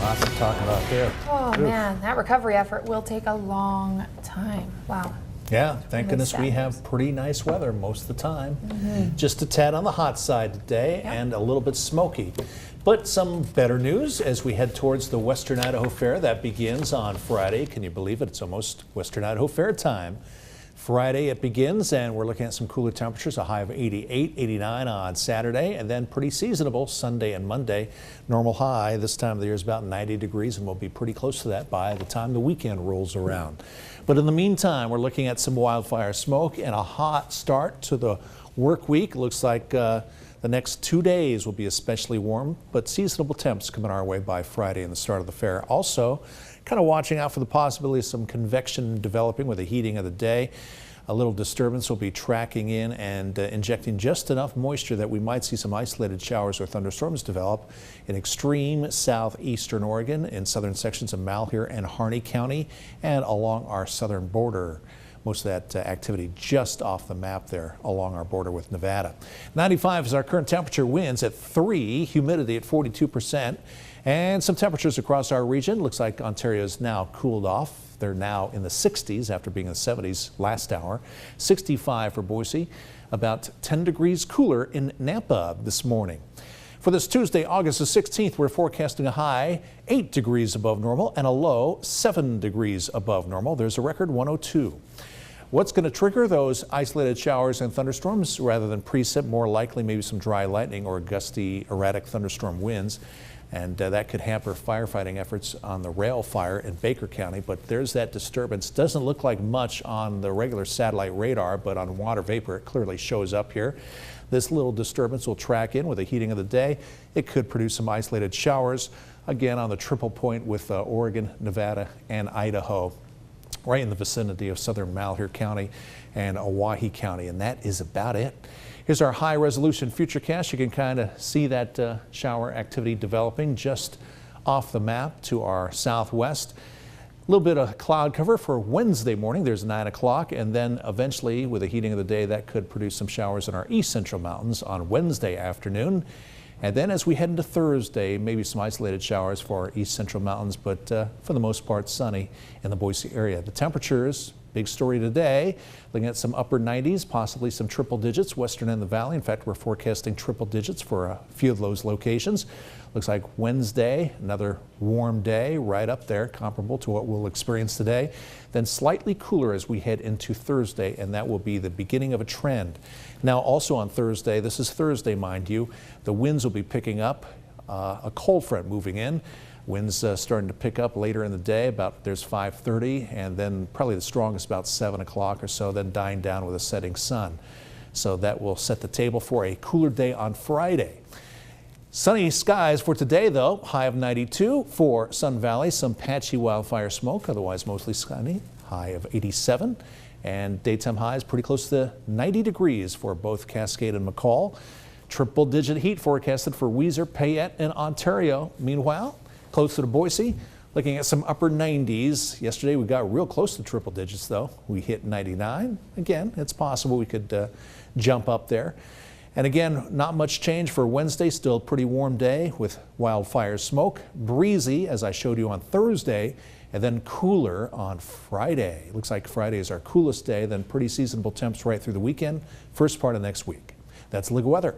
Lots to talk about there. Oh Oof. man, that recovery effort will take a long time. Wow. Yeah, thank goodness we have pretty nice weather most of the time. Just a tad on the hot side today and a little bit smoky. But some better news as we head towards the Western Idaho Fair. That begins on Friday. Can you believe it? It's almost Western Idaho Fair time. Friday it begins, and we're looking at some cooler temperatures, a high of 88, 89 on Saturday, and then pretty seasonable Sunday and Monday. Normal high this time of the year is about 90 degrees, and we'll be pretty close to that by the time the weekend rolls around. But in the meantime, we're looking at some wildfire smoke and a hot start to the work week. Looks like the next 2 days will be especially warm, but seasonable temps coming our way by Friday and the start of the fair. Also, kind of watching out for the possibility of some convection developing with the heating of the day. A little disturbance will be tracking in and injecting just enough moisture that we might see some isolated showers or thunderstorms develop in extreme southeastern Oregon, in southern sections of Malheur and Harney County, and along our southern border. Most of that activity just off the map there along our border with Nevada. 95 is our current temperature, winds at 3, humidity at 42%, and some temperatures across our region. Looks like Ontario's now cooled off. They're now in the 60s after being in the 70s last hour. 65 for Boise, about 10 degrees cooler in Nampa this morning. For this Tuesday, August the 16th, we're forecasting a high 8 degrees above normal and a low 7 degrees above normal. There's a record 102. What's going to trigger those isolated showers and thunderstorms rather than precip? More likely maybe some dry lightning or gusty erratic thunderstorm winds. And that could hamper firefighting efforts on the rail fire in Baker County. But there's that disturbance. Doesn't look like much on the regular satellite radar, but on water vapor it clearly shows up here. This little disturbance will track in with the heating of the day. It could produce some isolated showers, again on the triple point with Oregon, Nevada, and Idaho, right in the vicinity of southern Malheur County and Owyhee County, and that is about it. Here's our high resolution futurecast. You can kind of see that shower activity developing just off the map to our southwest. A little bit of cloud cover for Wednesday morning. There's 9 o'clock, and then eventually with the heating of the day that could produce some showers in our east central mountains on Wednesday afternoon. And then as we head into Thursday, maybe some isolated showers for our east central mountains, but for the most part sunny in the Boise area. The temperatures, big story today, looking at some upper 90s, possibly some triple digits western end of the valley. In fact, we're forecasting triple digits for a few of those locations. Looks like Wednesday, another warm day right up there, comparable to what we'll experience today. Then slightly cooler as we head into Thursday, and that will be the beginning of a trend. Now also on Thursday, this is Thursday mind you, the winds will be picking up, a cold front moving in. Winds starting to pick up later in the day, about there's 5:30, and then probably the strongest about 7 o'clock or so, then dying down with a setting sun. So that will set the table for a cooler day on Friday. Sunny skies for today, though. High of 92 for Sun Valley. Some patchy wildfire smoke, otherwise mostly sunny. High of 87. And daytime highs pretty close to 90 degrees for both Cascade and McCall. Triple-digit heat forecasted for Weiser, Payette, and Ontario. Meanwhile, closer to Boise, looking at some upper 90s. Yesterday we got real close to triple digits, though. We hit 99. Again, it's possible we could jump up there. And again, not much change for Wednesday. Still a pretty warm day with wildfire smoke. Breezy, as I showed you on Thursday, and then cooler on Friday. Looks like Friday is our coolest day, then pretty seasonable temps right through the weekend, first part of next week. That's Legal Weather.